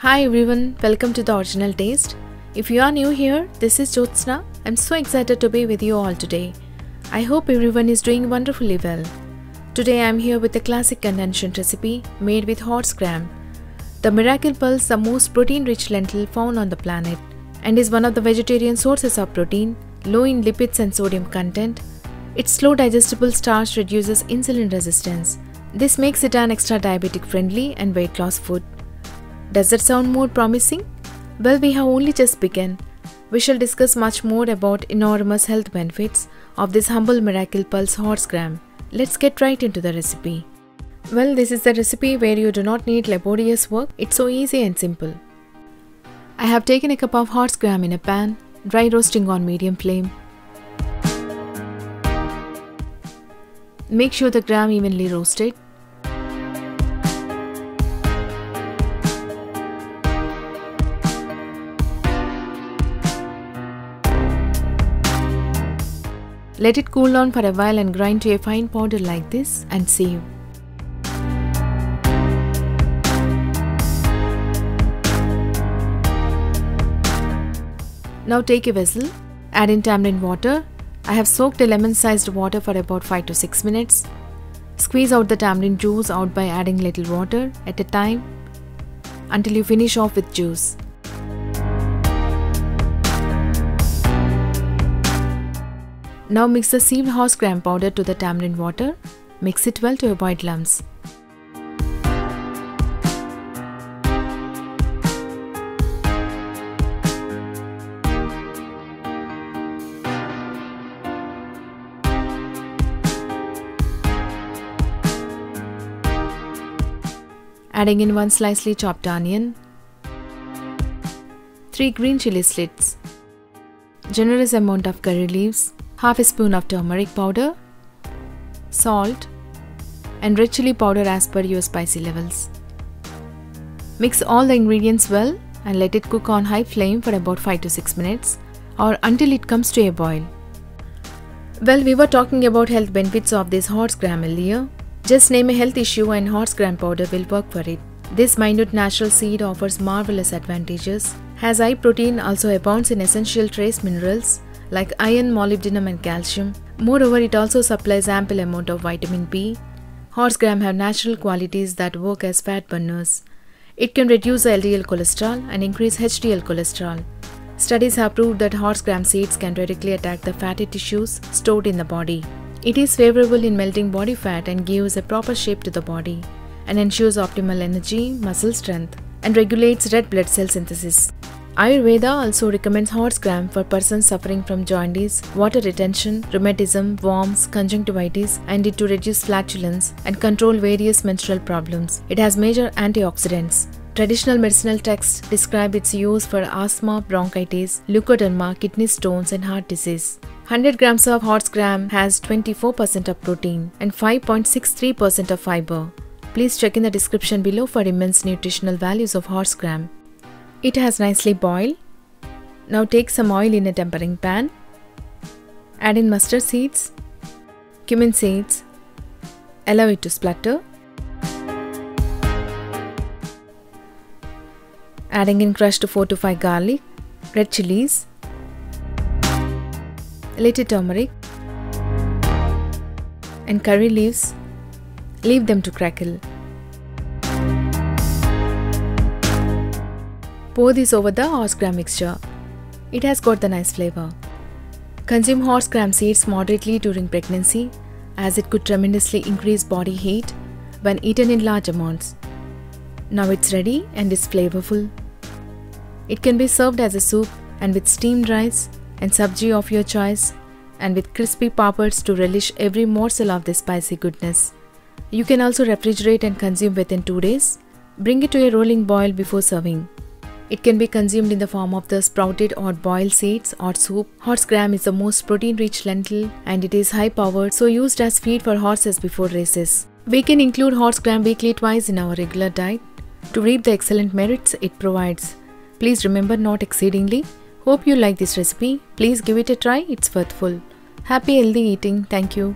Hi everyone, welcome to The Original Taste. If you are new here, this is Jyotsna. I'm so excited to be with you all today. I hope everyone is doing wonderfully well. Today I'm here with a classic and ancient recipe made with horse gram. The Miracle Pulse, the most protein-rich lentil found on the planet, and is one of the vegetarian sources of protein, low in lipids and sodium content. Its slow digestible starch reduces insulin resistance. This makes it an extra diabetic friendly and weight loss food. Does that sound more promising? Well, we have only just begun. We shall discuss much more about enormous health benefits of this humble Miracle Pulse horse gram. Let's get right into the recipe. Well, this is the recipe where you do not need laborious work. It's so easy and simple. I have taken a cup of horse gram in a pan, dry roasting on medium flame. Make sure the gram evenly roasted. Let it cool down for a while and grind to a fine powder like this and sieve. Now take a vessel, add in tamarind water. I have soaked a lemon-sized water for about 5 to 6 minutes. Squeeze out the tamarind juice out by adding little water at a time until you finish off with juice. Now mix the sieved horse gram powder to the tamarind water. Mix it well to avoid lumps. Adding in 1 slicely chopped onion, 3 green chili slits, generous amount of curry leaves, half a spoon of turmeric powder, salt, and red chili powder as per your spicy levels. Mix all the ingredients well and let it cook on high flame for about 5 to 6 minutes or until it comes to a boil. Well, we were talking about health benefits of this horse gram earlier. Just name a health issue and horse gram powder will work for it. This minute natural seed offers marvelous advantages. As high protein also abounds in essential trace minerals like iron, molybdenum and calcium. Moreover, it also supplies ample amount of vitamin B. Horse gram have natural qualities that work as fat burners. It can reduce the LDL cholesterol and increase HDL cholesterol. Studies have proved that horse gram seeds can directly attack the fatty tissues stored in the body. It is favorable in melting body fat and gives a proper shape to the body and ensures optimal energy, muscle strength, and regulates red blood cell synthesis. Ayurveda also recommends horse gram for persons suffering from jaundice, water retention, rheumatism, worms, conjunctivitis, and it to reduce flatulence and control various menstrual problems. It has major antioxidants. Traditional medicinal texts describe its use for asthma, bronchitis, leukoderma, kidney stones, and heart disease. 100 grams of horse gram has 24% of protein and 5.63% of fiber. Please check in the description below for immense nutritional values of horse gram. It has nicely boiled. Now take some oil in a tempering pan. Add in mustard seeds, cumin seeds. Allow it to splutter. Adding in crushed 4 to 5 garlic, red chilies, little turmeric and curry leaves. Leave them to crackle. Pour this over the horse gram mixture. It has got the nice flavor. Consume horse gram seeds moderately during pregnancy as it could tremendously increase body heat when eaten in large amounts. Now it's ready and is flavorful. It can be served as a soup and with steamed rice and sabji of your choice and with crispy papads to relish every morsel of this spicy goodness. You can also refrigerate and consume within 2 days. Bring it to a rolling boil before serving. It can be consumed in the form of the sprouted or boiled seeds or soup. Horse gram is the most protein-rich lentil and it is high-powered, so used as feed for horses before races. We can include horse gram weekly twice in our regular diet to reap the excellent merits it provides. Please remember, not exceedingly. Hope you like this recipe. Please give it a try, it's worthful. Happy healthy eating. Thank you.